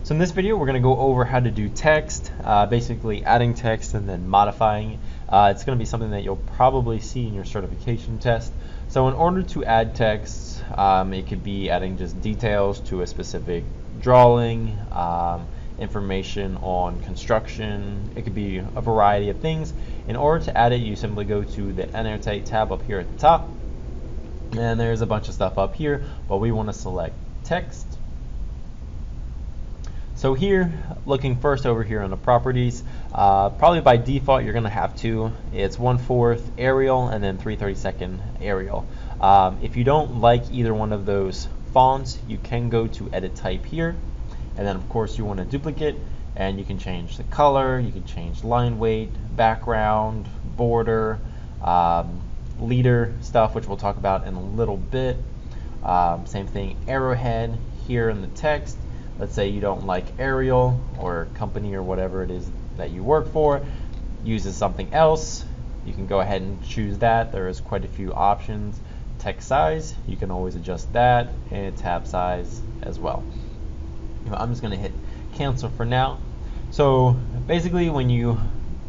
So in this video, we're going to go over how to do text, basically adding text and then modifying it. It's going to be something that you'll probably see in your certification test. So in order to add text, it could be adding just details to a specific drawing, information on construction. It could be a variety of things. In order to add it, you simply go to the Annotate tab up here at the top. And there's a bunch of stuff up here, but we want to select text. So here, looking first over here on the properties, probably by default you're going to have two. It's 1/4 Arial and then 3/32 Arial. If you don't like either one of those fonts, you can go to Edit Type here, and then of course you want to duplicate, and you can change the color, you can change line weight, background, border, leader stuff, which we'll talk about in a little bit. Same thing, arrowhead here in the text. Let's say you don't like Arial or company or whatever it is that you work for, uses something else, you can go ahead and choose that. There is quite a few options. Text size, you can always adjust that, and tab size as well. I'm just going to hit cancel for now. So basically when you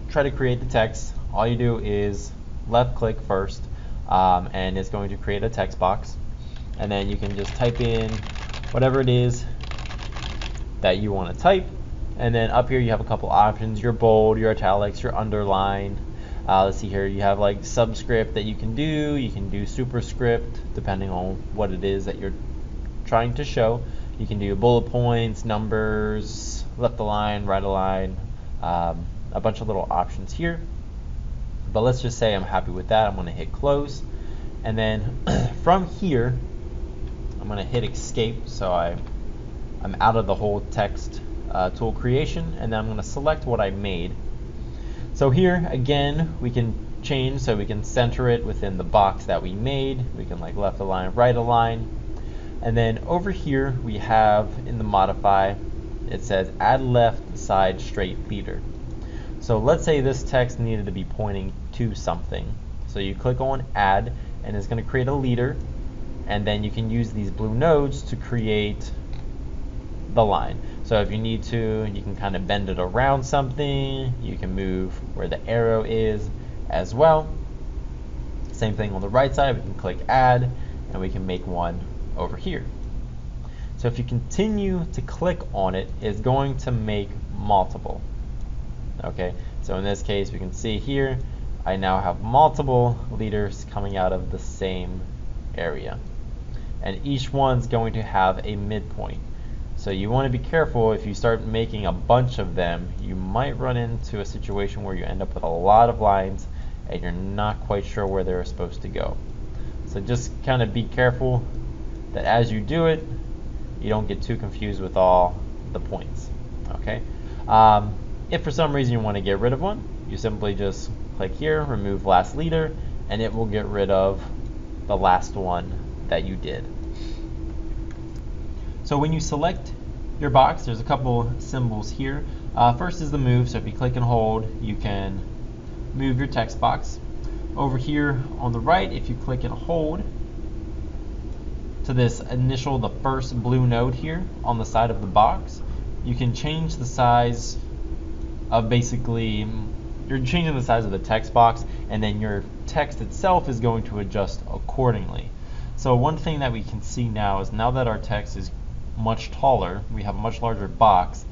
try to create the text, all you do is left click first, and it's going to create a text box, and then you can just type in whatever it is that you want to type, and then up here you have a couple options: your bold, your italics, your underline. Let's see here, you have like subscript that you can do superscript depending on what it is that you're trying to show. You can do bullet points, numbers, left align, right align, a bunch of little options here. But let's just say I'm happy with that. I'm going to hit close, and then from here I'm going to hit escape, so I'm out of the whole text tool creation, and then I'm going to select what I made. So here again we can change, so we can center it within the box that we made. We can like left align, right align, and then over here we have in the modify, it says add left side straight leader. So let's say this text needed to be pointing to something, so you click on add, and it's going to create a leader, and then you can use these blue nodes to create the line. So if you need to, you can kind of bend it around something, you can move where the arrow is as well. Same thing on the right side, we can click add, and we can make one over here. So if you continue to click on it, it's going to make multiple. Okay, so in this case we can see here I now have multiple leaders coming out of the same area, and each one's going to have a midpoint. So you want to be careful. If you start making a bunch of them, you might run into a situation where you end up with a lot of lines and you're not quite sure where they're supposed to go. So just kind of be careful that as you do it, you don't get too confused with all the points. Okay. If for some reason you want to get rid of one, you simply just click here, remove last leader, and it will get rid of the last one that you did. So when you select your box, there's a couple symbols here. First is the move, so if you click and hold, you can move your text box. Over here on the right, if you click and hold to this initial, the first blue node here on the side of the box, you can change the size of basically, you're changing the size of the text box, and then your text itself is going to adjust accordingly. So one thing that we can see now is, now that our text is much taller, we have a much larger box,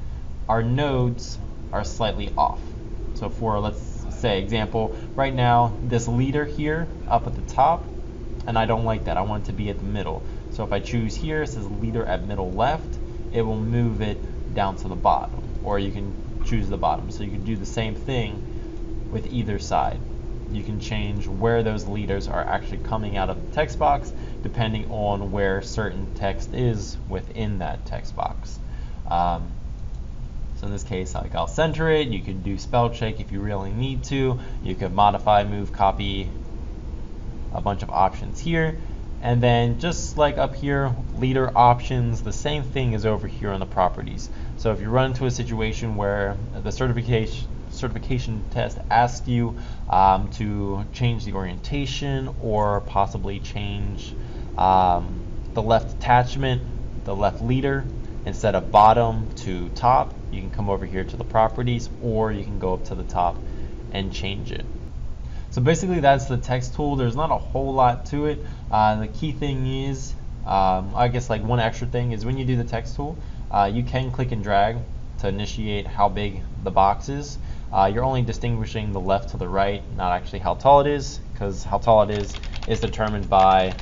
our nodes are slightly off. So for, let's say example, right now this leader here up at the top, and I don't like that, I want it to be at the middle. So if I choose here, it says leader at middle left, it will move it down to the bottom, or you can choose the bottom. So you can do the same thing with either side. You can change where those leaders are actually coming out of the text box depending on where certain text is within that text box. So in this case, like, I'll center it. You can do spell check if you really need to. You could modify, move, copy, a bunch of options here. And then just like up here, leader options, the same thing is over here on the properties. So if you run into a situation where the certification test asks you to change the orientation, or possibly change the left attachment, the left leader, instead of bottom to top, you can come over here to the properties, or you can go up to the top and change it. So basically that's the text tool. There's not a whole lot to it. The key thing is, I guess like one extra thing is when you do the text tool, you can click and drag to initiate how big the box is. You're only distinguishing the left to the right, not actually how tall it is, because how tall it is determined by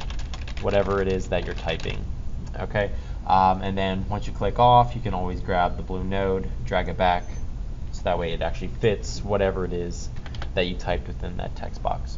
whatever it is that you're typing. Okay, and then once you click off, you can always grab the blue node, drag it back, so that way it actually fits whatever it is that you typed within that text box.